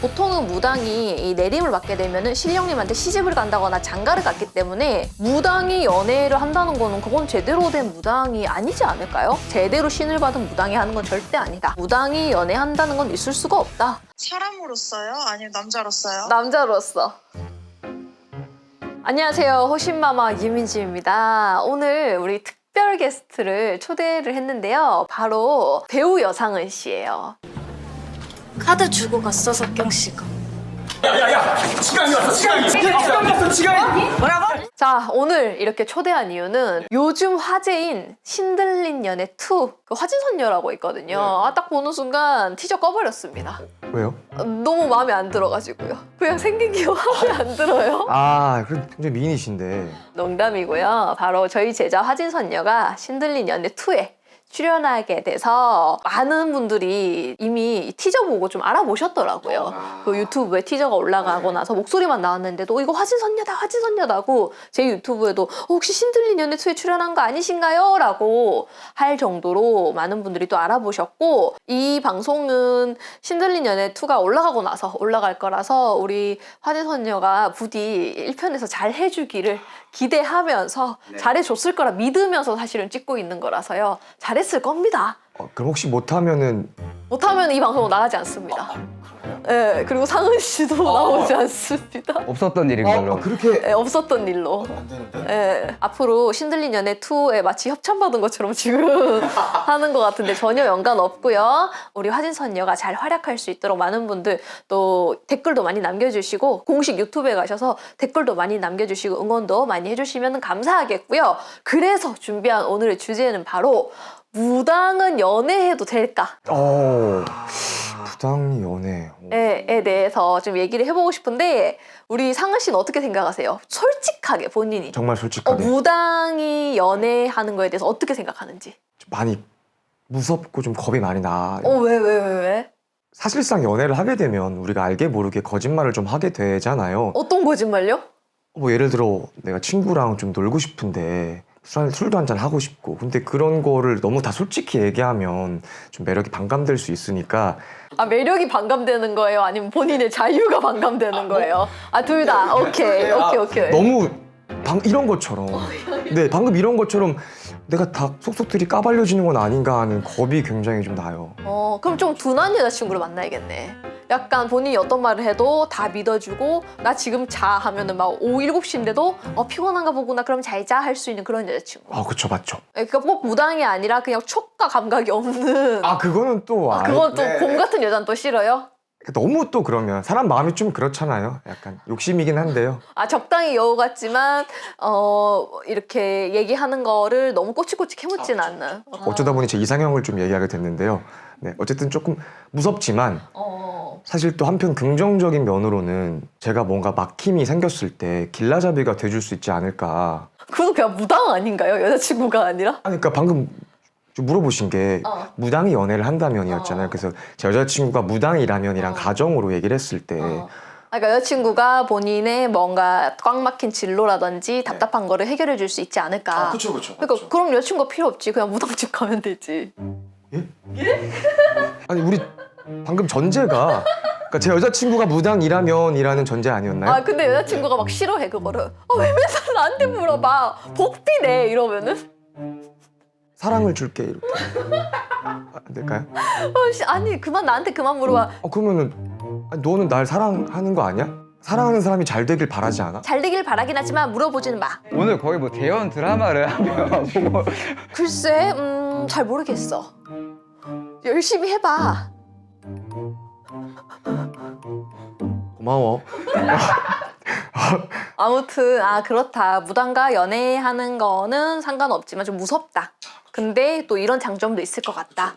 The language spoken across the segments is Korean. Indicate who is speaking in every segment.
Speaker 1: 보통은 무당이 이 내림을 받게 되면은 신령님한테 시집을 간다거나 장가를 갔기 때문에 무당이 연애를 한다는 거는 그건 제대로 된 무당이 아니지 않을까요? 제대로 신을 받은 무당이 하는 건 절대 아니다. 무당이 연애한다는 건 있을 수가 없다.
Speaker 2: 사람으로서요? 아니면 남자로서요?
Speaker 1: 남자로서. 안녕하세요. 호신마마 유민지입니다. 오늘 우리 특별 게스트를 초대를 했는데요. 바로 배우 여상은 씨예요.
Speaker 3: 카드 주고 갔어, 석경 씨가.
Speaker 4: 야야야! 지강이 왔어 지강이! 지강이 왔어 지강이!
Speaker 2: 뭐라고?
Speaker 1: 자, 오늘 이렇게 초대한 이유는 요즘 화제인 신들린 연애 2, 그 화진선녀라고 있거든요. 아, 딱 보는 순간 티저 꺼버렸습니다.
Speaker 5: 왜요?
Speaker 1: 너무 마음에 안 들어가지고요. 그냥 생긴 게 마음에 안 들어요.
Speaker 5: 아, 그럼 굉장히 미인이신데.
Speaker 1: 농담이고요. 바로 저희 제자 화진선녀가 신들린 연애 2에 출연하게 돼서 많은 분들이 이미 이 티저 보고 좀 알아보셨더라고요. 그 유튜브에 티저가 올라가고 나서 목소리만 나왔는데도 이거 화진선녀다 화진선녀다고 제 유튜브에도 혹시 신들린 연애 2에 출연한 거 아니신가요? 라고 할 정도로 많은 분들이 또 알아보셨고, 이 방송은 신들린 연애 2가 올라가고 나서 올라갈 거라서 우리 화진선녀가 부디 1편에서 잘 해주기를 기대하면서 잘해줬을 거라 믿으면서 사실은 찍고 있는 거라서요. 잘했을 겁니다.
Speaker 5: 그럼 혹시 못하면은
Speaker 1: 못하면 이 방송은 나가지 않습니다. 네, 그리고 상은 씨도 나오지 않습니다.
Speaker 6: 없었던 일인 걸로.
Speaker 5: 그렇게
Speaker 1: 네, 없었던 일로. 네, 앞으로 신들린 연애 2에 마치 협찬받은 것처럼 지금 하는 것 같은데 전혀 연관 없고요. 우리 화진선녀가 잘 활약할 수 있도록 많은 분들 또 댓글도 많이 남겨주시고 공식 유튜브에 가셔서 댓글도 많이 남겨주시고 응원도 많이 해주시면 감사하겠고요. 그래서 준비한 오늘의 주제는 바로 무당은 연애해도 될까?
Speaker 5: 부당 연애.
Speaker 1: 에 대해서 좀 얘기를 해보고 싶은데, 우리 상은 씨는 어떻게 생각하세요? 솔직하게 본인이
Speaker 5: 정말 솔직하게
Speaker 1: 무당이 연애하는 거에 대해서 어떻게 생각하는지.
Speaker 5: 좀 많이 무섭고 좀 겁이 많이 나.
Speaker 1: 왜?
Speaker 5: 사실상 연애를 하게 되면 우리가 알게 모르게 거짓말을 좀 하게 되잖아요.
Speaker 1: 어떤 거짓말요?
Speaker 5: 뭐 예를 들어 내가 친구랑 좀 놀고 싶은데 술도 한잔 하고 싶고, 근데 그런 거를 너무 다 솔직히 얘기하면 좀 매력이 반감될 수 있으니까.
Speaker 1: 아, 매력이 반감되는 거예요? 아니면 본인의 자유가 반감되는 거예요? 아, 둘 다. 오케이.
Speaker 5: 너무 이런 것처럼, 네, 방금 이런 것처럼 내가 다 속속들이 까발려지는 건 아닌가 하는 겁이 굉장히 좀 나요.
Speaker 1: 그럼 좀 둔한 여자친구를 만나야겠네. 약간 본인이 어떤 말을 해도 다 믿어주고, 나 지금 자 하면은 막 오후 7시인데도 피곤한가 보구나 그럼 잘 자 할 수 있는 그런 여자친구.
Speaker 5: 그쵸, 맞죠.
Speaker 1: 그러니까 꼭 무당이 아니라 그냥 촉과 감각이 없는.
Speaker 5: 그거는 또
Speaker 1: 그건 또 곰 같은 여자는 또 싫어요?
Speaker 5: 너무 또 그러면 사람 마음이 좀 그렇잖아요. 약간 욕심이긴 한데요.
Speaker 1: 적당히 여우 같지만 이렇게 얘기하는 거를 너무 꼬치꼬치 캐묻진 않는.
Speaker 5: 어쩌다 보니 제 이상형을 좀 얘기하게 됐는데요. 네, 어쨌든 조금 무섭지만 사실 또 한편 긍정적인 면으로는 제가 뭔가 막힘이 생겼을 때 길라잡이가 돼줄 수 있지 않을까.
Speaker 1: 그건 그냥 무당 아닌가요? 여자친구가 아니라?
Speaker 5: 그러니까 방금 좀 물어보신 게 무당이 연애를 한다면이었잖아요. 그래서 제 여자친구가 무당이라면이랑 가정으로 얘기를 했을 때
Speaker 1: 그러니까 여자친구가 본인의 뭔가 꽉 막힌 진로라든지 답답한 거를 해결해 줄 수 있지 않을까.
Speaker 5: 그쵸.
Speaker 1: 그러니까 그럼 여자친구가 필요 없지. 그냥 무당집 가면 되지.
Speaker 5: 아니 우리 방금 전제가, 그러니까 제 여자친구가 무당이라면이라는 전제 아니었나요?
Speaker 1: 근데 여자친구가 막 싫어해 그거를. 왜 맨날 나한테 물어봐. 복비네 이러면은.
Speaker 5: 사랑을 줄게 이렇게. 안 될까요?
Speaker 1: 아니 나한테 그만 물어봐.
Speaker 5: 그러면은 너는 날 사랑하는 거 아니야? 사랑하는 사람이 잘 되길 바라지 않아?
Speaker 1: 잘 되길 바라긴 하지만 물어보지는 마.
Speaker 6: 오늘 거의 뭐 대형 드라마를 하면 보고
Speaker 1: 글쎄, 잘 모르겠어. 열심히 해봐.
Speaker 5: 고마워.
Speaker 1: 아무튼 그렇다. 무당과 연애하는 거는 상관없지만 좀 무섭다. 근데 또 이런 장점도 있을 것 같다.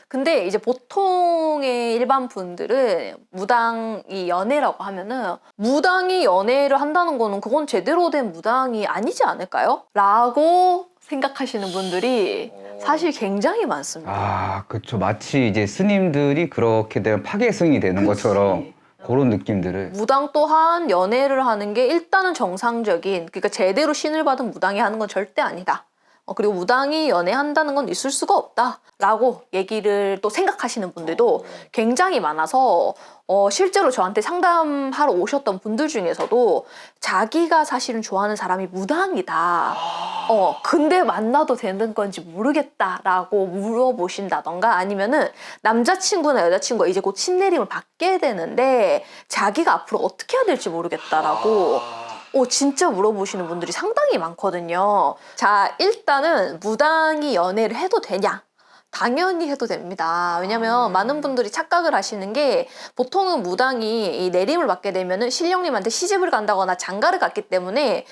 Speaker 1: 근데 이제 보통의 일반 분들은 무당이 연애라고 하면은 무당이 연애를 한다는 거는 그건 제대로 된 무당이 아니지 않을까요? 라고 생각하시는 분들이 사실 굉장히 많습니다.
Speaker 6: 그쵸. 마치 이제 스님들이 그렇게 되면 파괴승이 되는 것처럼 그런 느낌들을.
Speaker 1: 무당 또한 연애를 하는 게 일단은 정상적인, 그러니까 제대로 신을 받은 무당이 하는 건 절대 아니다. 그리고 무당이 연애한다는 건 있을 수가 없다라고 얘기를 또 생각하시는 분들도 굉장히 많아서 실제로 저한테 상담하러 오셨던 분들 중에서도 자기가 사실은 좋아하는 사람이 무당이다. 근데 만나도 되는 건지 모르겠다라고 물어보신다던가 아니면은 남자친구나 여자친구가 이제 곧 신내림을 받게 되는데 자기가 앞으로 어떻게 해야 될지 모르겠다라고 진짜 물어보시는 분들이 상당히 많거든요. 자, 일단은 무당이 연애를 해도 되냐? 당연히 해도 됩니다. 왜냐면 많은 분들이 착각을 하시는 게 보통은 무당이 이 내림을 받게 되면은 신령님한테 시집을 간다거나 장가를 갔기 때문에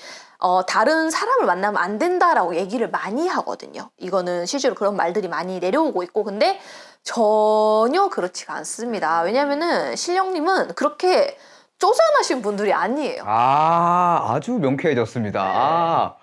Speaker 1: 다른 사람을 만나면 안 된다라고 얘기를 많이 하거든요. 이거는 실제로 그런 말들이 많이 내려오고 있고 근데 전혀 그렇지가 않습니다. 왜냐면은 신령님은 그렇게 쪼잔하신 분들이 아니에요.
Speaker 6: 아주 명쾌해졌습니다.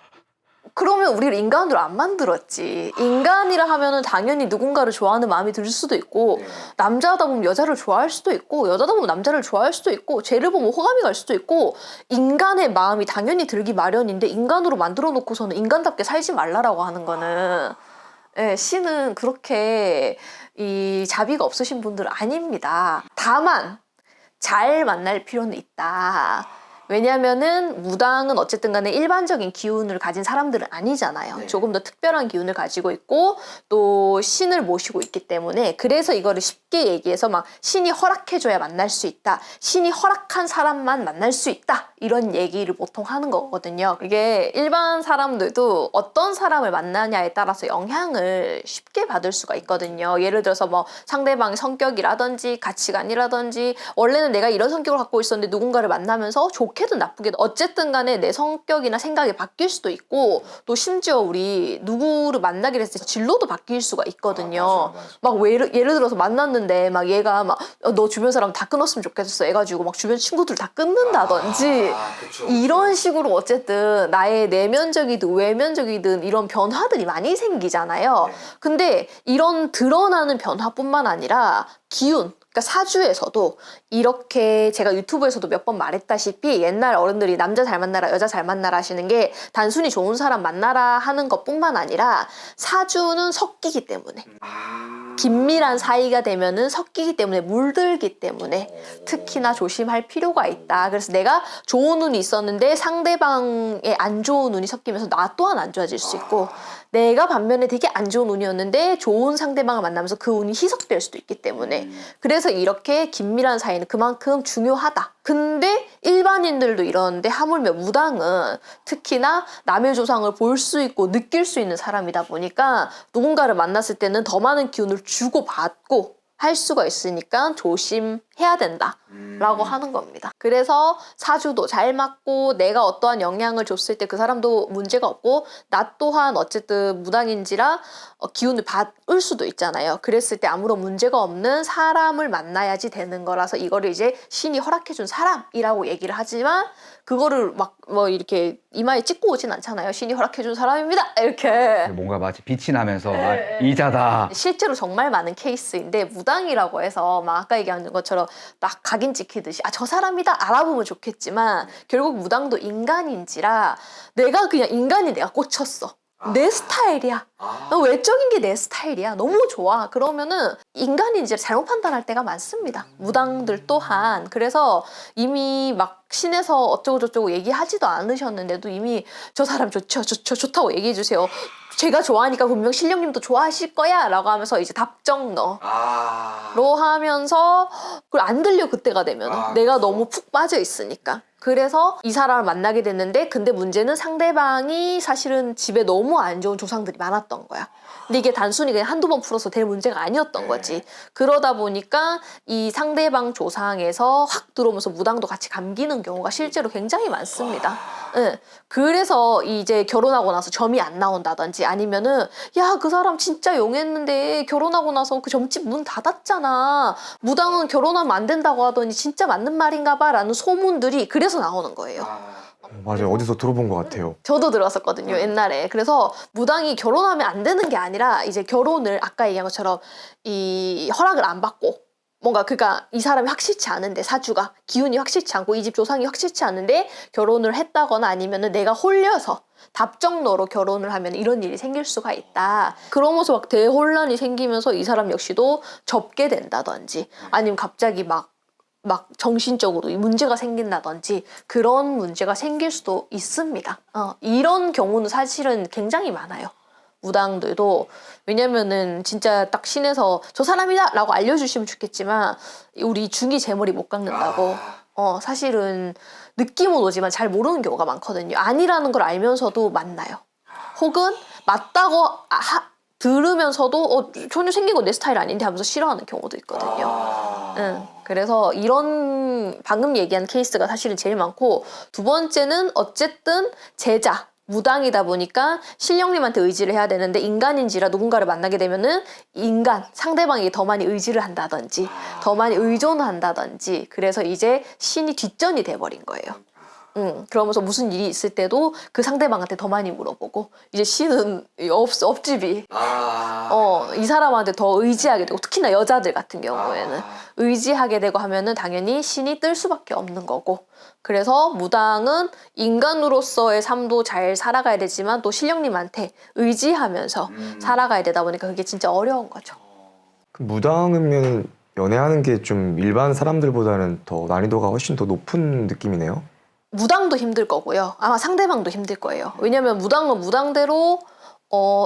Speaker 1: 그러면 우리를 인간으로 안 만들었지. 인간이라 하면은 당연히 누군가를 좋아하는 마음이 들 수도 있고 남자다 보면 여자를 좋아할 수도 있고 여자다 보면 남자를 좋아할 수도 있고 쟤를 보면 호감이 갈 수도 있고 인간의 마음이 당연히 들기 마련인데 인간으로 만들어 놓고서는 인간답게 살지 말라라고 하는 거는 신은 그렇게 이 자비가 없으신 분들 아닙니다. 다만 잘 만날 필요는 있다. 왜냐면은 무당은 어쨌든 간에 일반적인 기운을 가진 사람들은 아니잖아요. 조금 더 특별한 기운을 가지고 있고 또 신을 모시고 있기 때문에 그래서 이거를 쉽게 얘기해서 막 신이 허락해줘야 만날 수 있다. 신이 허락한 사람만 만날 수 있다. 이런 얘기를 보통 하는 거거든요. 이게 일반 사람들도 어떤 사람을 만나냐에 따라서 영향을 쉽게 받을 수가 있거든요. 예를 들어서 뭐 상대방의 성격이라든지 가치관이라든지 원래는 내가 이런 성격을 갖고 있었는데 누군가를 만나면서 좋게든 나쁘게든 어쨌든 간에 내 성격이나 생각이 바뀔 수도 있고 또 심지어 우리 누구를 만나기로 했을 때 진로도 바뀔 수가 있거든요. 막 예를 들어서 만났는데 막 얘가 막 너 주변 사람 다 끊었으면 좋겠어 해가지고 막 주변 친구들 다 끊는다든지 이런 식으로 어쨌든 나의 내면적이든 외면적이든 이런 변화들이 많이 생기잖아요. 근데 이런 드러나는 변화뿐만 아니라 기운 그러니까 사주에서도 이렇게 제가 유튜브에서도 몇 번 말했다시피 옛날 어른들이 남자 잘 만나라 여자 잘 만나라 하시는 게 단순히 좋은 사람 만나라 하는 것뿐만 아니라 사주는 섞이기 때문에 긴밀한 사이가 되면은 섞이기 때문에 물들기 때문에 특히나 조심할 필요가 있다. 그래서 내가 좋은 운이 있었는데 상대방의 안 좋은 운이 섞이면서 나 또한 안 좋아질 수 있고 내가 반면에 되게 안 좋은 운이었는데 좋은 상대방을 만나면서 그 운이 희석될 수도 있기 때문에 그래서 이렇게 긴밀한 사이는 그만큼 중요하다. 근데 일반인들도 이러는데 하물며 무당은 특히나 남의 조상을 볼 수 있고 느낄 수 있는 사람이다 보니까 누군가를 만났을 때는 더 많은 기운을 주고받고 할 수가 있으니까 조심해야 된다라고 하는 겁니다. 그래서 사주도 잘 맞고 내가 어떠한 영향을 줬을 때 그 사람도 문제가 없고 나 또한 어쨌든 무당인지라 기운을 받을 수도 있잖아요. 그랬을 때 아무런 문제가 없는 사람을 만나야지 되는 거라서 이거를 이제 신이 허락해준 사람이라고 얘기를 하지만 그거를 막 뭐 이렇게 이마에 찍고 오진 않잖아요. 신이 허락해준 사람입니다. 이렇게.
Speaker 6: 뭔가 마치 빛이 나면서 이자다.
Speaker 1: 실제로 정말 많은 케이스인데 무당이라고 해서 막 아까 얘기한 것처럼 막 각인 찍히듯이 저 사람이다 알아보면 좋겠지만 결국 무당도 인간인지라 내가 그냥 인간이 내가 꽂혔어. 내 스타일이야. 외적인 게 내 스타일이야. 너무 좋아. 그러면은 인간인지 잘못 판단할 때가 많습니다. 무당들 또한. 그래서 이미 막 신에서 어쩌고 저쩌고 얘기하지도 않으셨는데도 이미 저 사람 좋다고 얘기해 주세요. 제가 좋아하니까 분명 신령님도 좋아하실 거야 라고 하면서 이제 답정너로 하면서 그걸 안 들려 그때가 되면 내가 너무 푹 빠져 있으니까. 그래서 이 사람을 만나게 됐는데 근데 문제는 상대방이 사실은 집에 너무 안 좋은 조상들이 많았던 거야. 근데 이게 단순히 그냥 한두 번 풀어서 될 문제가 아니었던 거지. 그러다 보니까 이 상대방 조상에서 확 들어오면서 무당도 같이 감기는 경우가 실제로 굉장히 많습니다. 네. 그래서 이제 결혼하고 나서 점이 안 나온다든지 아니면은 야, 그 사람 진짜 용했는데 결혼하고 나서 그 점집 문 닫았잖아. 무당은 결혼하면 안 된다고 하더니 진짜 맞는 말인가 봐 라는 소문들이 그래서 나오는 거예요.
Speaker 5: 맞아요. 어디서 들어본 것 같아요.
Speaker 1: 저도 들었었거든요, 옛날에. 그래서 무당이 결혼하면 안 되는 게 아니라 이제 결혼을 아까 얘기한 것처럼 이 허락을 안 받고 뭔가 그니까 이 사람이 확실치 않은데 사주가 기운이 확실치 않고 이 집 조상이 확실치 않은데 결혼을 했다거나 아니면은 내가 홀려서 답정너로 결혼을 하면 이런 일이 생길 수가 있다. 그러면서 막 대혼란이 생기면서 이 사람 역시도 접게 된다든지 아니면 갑자기 막 정신적으로 문제가 생긴다든지 그런 문제가 생길 수도 있습니다. 이런 경우는 사실은 굉장히 많아요. 무당들도. 왜냐면은 진짜 딱 신에서 저 사람이다 라고 알려주시면 좋겠지만 우리 중이 제 머리 못 깎는다고. 사실은 느낌은 오지만 잘 모르는 경우가 많거든요. 아니라는 걸 알면서도 만나요. 혹은 맞다고 들으면서도 전혀 생긴 건 내 스타일 아닌데 하면서 싫어하는 경우도 있거든요. 그래서 이런 방금 얘기한 케이스가 사실은 제일 많고, 두 번째는 어쨌든 제자 무당이다 보니까 신령님한테 의지를 해야 되는데 인간인지라 누군가를 만나게 되면은 상대방에게 더 많이 의지를 한다든지 더 많이 의존한다든지 그래서 이제 신이 뒷전이 돼버린 거예요. 그러면서 무슨 일이 있을 때도 그 상대방한테 더 많이 물어보고 이제 신은 업집이 이 사람한테 더 의지하게 되고, 특히나 여자들 같은 경우에는 의지하게 되고 하면은 당연히 신이 뜰 수밖에 없는 거고, 그래서 무당은 인간으로서의 삶도 잘 살아가야 되지만 또 신령님한테 의지하면서 살아가야 되다 보니까 그게 진짜 어려운 거죠.
Speaker 5: 그 무당이면 연애하는 게 좀 일반 사람들보다는 더 난이도가 훨씬 더 높은 느낌이네요.
Speaker 1: 무당도 힘들 거고요. 아마 상대방도 힘들 거예요. 왜냐면 무당은 무당대로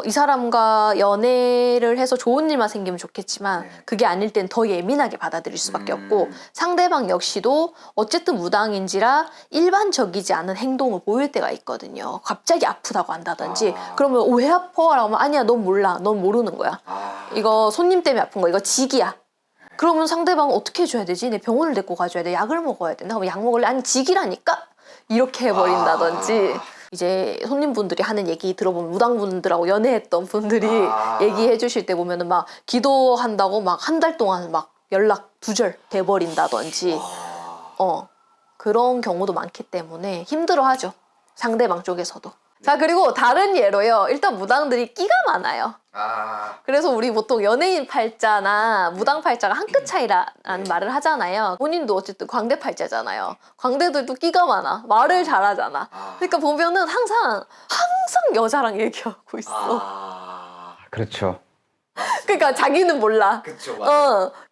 Speaker 1: 이 사람과 연애를 해서 좋은 일만 생기면 좋겠지만 그게 아닐 땐 더 예민하게 받아들일 수밖에 없고, 상대방 역시도 어쨌든 무당인지라 일반적이지 않은 행동을 보일 때가 있거든요. 갑자기 아프다고 한다든지 그러면 왜 아파? 라고 하면 아니야, 넌 몰라. 넌 모르는 거야. 이거 손님 때문에 아픈 거, 이거 직이야. 그러면 상대방은 어떻게 해줘야 되지? 내 병원을 데리고 가줘야 돼. 약을 먹어야 된다. 그럼 약 먹을래? 아니 직이라니까? 이렇게 해버린다든지. 이제 손님분들이 하는 얘기 들어보면 무당분들하고 연애했던 분들이 얘기해 주실 때 보면은 막 기도한다고 막 한 달 동안 막 연락 두절 돼버린다든지 그런 경우도 많기 때문에 힘들어하죠. 상대방 쪽에서도. 자, 그리고 다른 예로요. 일단 무당들이 끼가 많아요. 그래서 우리 보통 연예인 팔자나 무당 팔자가 한 끗 차이라는 말을 하잖아요. 본인도 어쨌든 광대 팔자잖아요. 광대들도 끼가 많아. 말을 잘하잖아. 그러니까 보면은 항상 여자랑 얘기하고 있어.
Speaker 6: 그렇죠.
Speaker 1: 그러니까 자기는 몰라.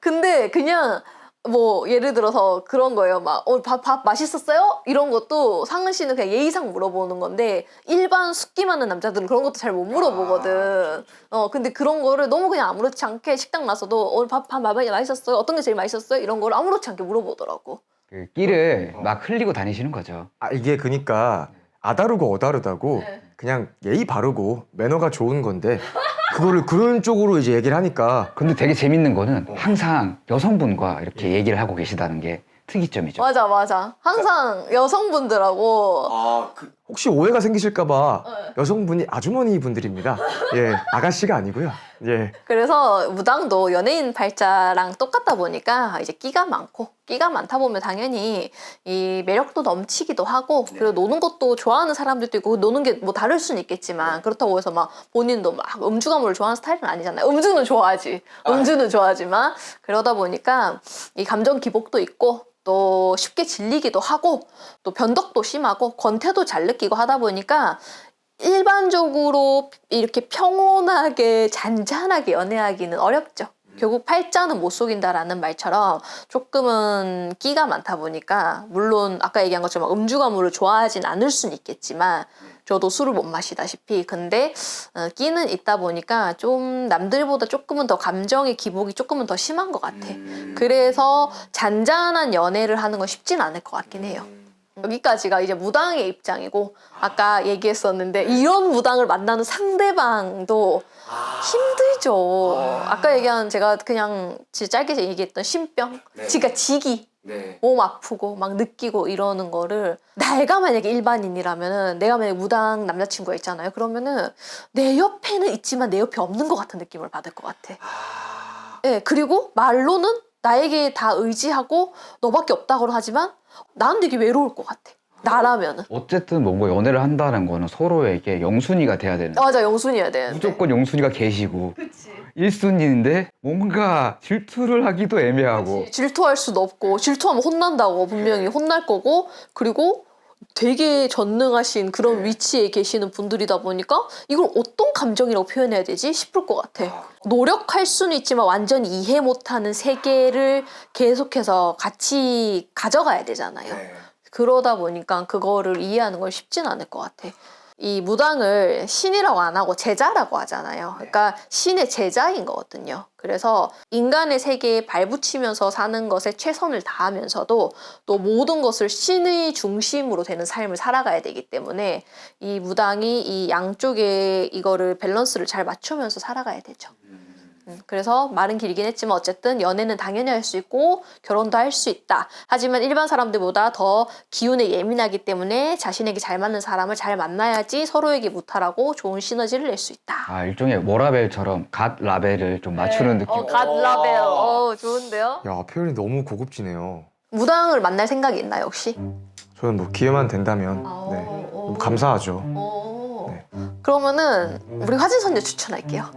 Speaker 1: 근데 그냥 뭐 예를 들어서 그런 거예요. 막 밥 맛있었어요? 이런 것도 상은 씨는 그냥 예의상 물어보는 건데 일반 숙기 많은 남자들은 그런 것도 잘 못 물어보거든. 근데 그런 거를 너무 그냥 아무렇지 않게 식당 나서도 오늘 밥 맛있었어요? 어떤 게 제일 맛있었어요? 이런 거를 아무렇지 않게 물어보더라고.
Speaker 6: 그 끼를 막 흘리고 다니시는 거죠.
Speaker 5: 이게 그니까 아다르고 어다르다고 그냥 예의 바르고 매너가 좋은 건데 그거를 그런 쪽으로 이제 얘기를 하니까.
Speaker 6: 근데 되게 재밌는 거는 항상 여성분과 이렇게 얘기를 하고 계시다는 게 특이점이죠.
Speaker 1: 맞아. 항상 여성분들하고
Speaker 5: 혹시 오해가 생기실까봐 여성분이 아주머니 분들입니다. 예, 아가씨가 아니고요. 예.
Speaker 1: 그래서 무당도 연예인 팔자랑 똑같다 보니까 이제 끼가 많다 보면 당연히 이 매력도 넘치기도 하고, 그리고 노는 것도 좋아하는 사람들도 있고, 노는 게 뭐 다를 수는 있겠지만 그렇다고 해서 막 본인도 막 음주 가무를 좋아하는 스타일은 아니잖아요. 음주는 좋아하지. 음주는 좋아하지만 그러다 보니까 이 감정 기복도 있고 또 쉽게 질리기도 하고 또 변덕도 심하고 권태도 잘 느끼고 하다 보니까 일반적으로 이렇게 평온하게 잔잔하게 연애하기는 어렵죠. 결국 팔자는 못 속인다라는 말처럼 조금은 끼가 많다 보니까, 물론 아까 얘기한 것처럼 음주 가무를 좋아하진 않을 수는 있겠지만 저도 술을 못 마시다시피 근데 끼는 있다 보니까 좀 남들보다 조금은 더 감정의 기복이 조금은 더 심한 것 같아. 그래서 잔잔한 연애를 하는 건 쉽진 않을 것 같긴 해요. 여기까지가 이제 무당의 입장이고, 아까 얘기했었는데 이런 무당을 만나는 상대방도 힘들죠. 아까 얘기한 제가 그냥 진짜 짧게 얘기했던 신병, 그러니까 지기, 몸 아프고 막 느끼고 이러는 거를 내가 만약에 일반인이라면은, 내가 만약에 무당 남자친구가 있잖아요. 그러면은 내 옆에는 있지만 내 옆에 없는 것 같은 느낌을 받을 것 같아. 네, 그리고 말로는 나에게 다 의지하고 너밖에 없다고 하지만 나는 되게 외로울 것 같아. 나라면은.
Speaker 6: 어쨌든 뭔가 연애를 한다는 거는 서로에게 영순위가 돼야 되는.
Speaker 1: 맞아, 영순이어야 되는데.
Speaker 6: 무조건 영순위가 계시고 1순위인데 뭔가 질투를 하기도 애매하고.
Speaker 1: 질투할 수도 없고 질투하면 혼난다고 분명히 혼날 거고 그리고 되게 전능하신 그런 위치에 계시는 분들이다 보니까 이걸 어떤 감정이라고 표현해야 되지 싶을 것 같아. 노력할 수는 있지만 완전히 이해 못하는 세계를 계속해서 같이 가져가야 되잖아요. 그러다 보니까 그거를 이해하는 건 쉽진 않을 것 같아. 이 무당을 신이라고 안 하고 제자라고 하잖아요. 그러니까 신의 제자인 거거든요. 그래서 인간의 세계에 발붙이면서 사는 것에 최선을 다하면서도 또 모든 것을 신의 중심으로 되는 삶을 살아가야 되기 때문에 이 무당이 이 양쪽에 이거를 밸런스를 잘 맞추면서 살아가야 되죠. 그래서 말은 길긴 했지만 어쨌든 연애는 당연히 할 수 있고 결혼도 할 수 있다. 하지만 일반 사람들보다 더 기운에 예민하기 때문에 자신에게 잘 맞는 사람을 잘 만나야지 서로에게 무탈하고 좋은 시너지를 낼 수 있다.
Speaker 6: 아, 일종의 워라벨처럼 갓 라벨을 좀 맞추는 느낌.
Speaker 1: 갓 라벨. 좋은데요?
Speaker 5: 야, 표현이 너무 고급지네요.
Speaker 1: 무당을 만날 생각이 있나요 혹시?
Speaker 5: 저는 뭐 기회만 된다면 네, 너무 감사하죠.
Speaker 1: 그러면은 우리 화진선녀 추천할게요.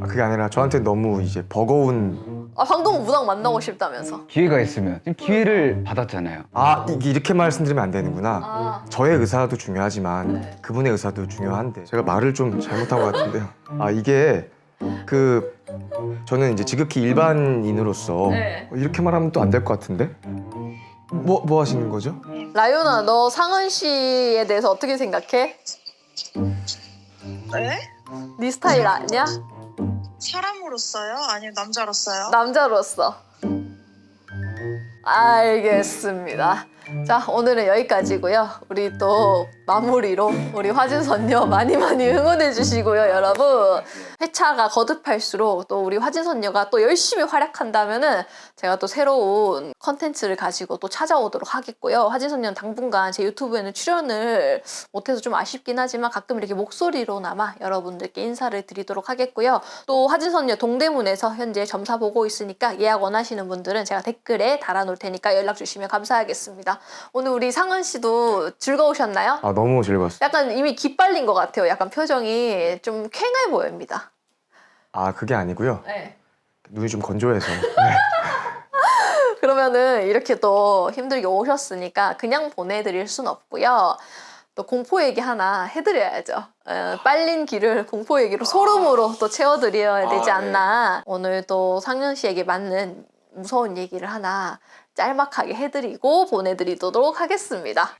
Speaker 5: 아, 그게 아니라 저한테 너무 이제 버거운
Speaker 1: 방금 무당 만나고 싶다면서.
Speaker 6: 기회가 있으면 지금 기회를 받았잖아요.
Speaker 5: 이렇게 말씀드리면 안 되는구나. 저의 의사도 중요하지만 그분의 의사도 중요한데 제가 말을 좀 잘못한 것 같은데요. 이게 저는 이제 지극히 일반인으로서 이렇게 말하면 또 안 될 것 같은데 뭐 하시는 거죠?
Speaker 1: 라요나 너 상은 씨에 대해서 어떻게 생각해?
Speaker 2: 네?
Speaker 1: 네 스타일 아니야?
Speaker 2: 사람으로서요? 아니면 남자로서요?
Speaker 1: 남자로서. 알겠습니다. 자, 오늘은 여기까지고요. 우리 또 마무리로 우리 화진선녀 많이 응원해 주시고요, 여러분. 회차가 거듭할수록 또 우리 화진선녀가 또 열심히 활약한다면은 제가 또 새로운 컨텐츠를 가지고 또 찾아오도록 하겠고요. 화진선녀는 당분간 제 유튜브에는 출연을 못해서 좀 아쉽긴 하지만 가끔 이렇게 목소리로나마 여러분들께 인사를 드리도록 하겠고요. 또 화진선녀 동대문에서 현재 점사 보고 있으니까 예약 원하시는 분들은 제가 댓글에 달아놓을 테니까 연락 주시면 감사하겠습니다. 오늘 우리 상은 씨도 즐거우셨나요?
Speaker 5: 너무 즐거웠어요.
Speaker 1: 약간 이미 기빨린 것 같아요. 약간 표정이 좀 쾌해 보입니다.
Speaker 5: 그게 아니고요.
Speaker 1: 네.
Speaker 5: 눈이 좀 건조해서.
Speaker 1: 그러면은 이렇게 또 힘들게 오셨으니까 그냥 보내드릴 순 없고요. 또 공포 얘기 하나 해드려야죠. 빨린 길을 공포 얘기로 소름으로 또 채워드려야 되지 않나. 오늘 또 상현 씨에게 맞는 무서운 얘기를 하나 짤막하게 해드리고 보내드리도록 하겠습니다.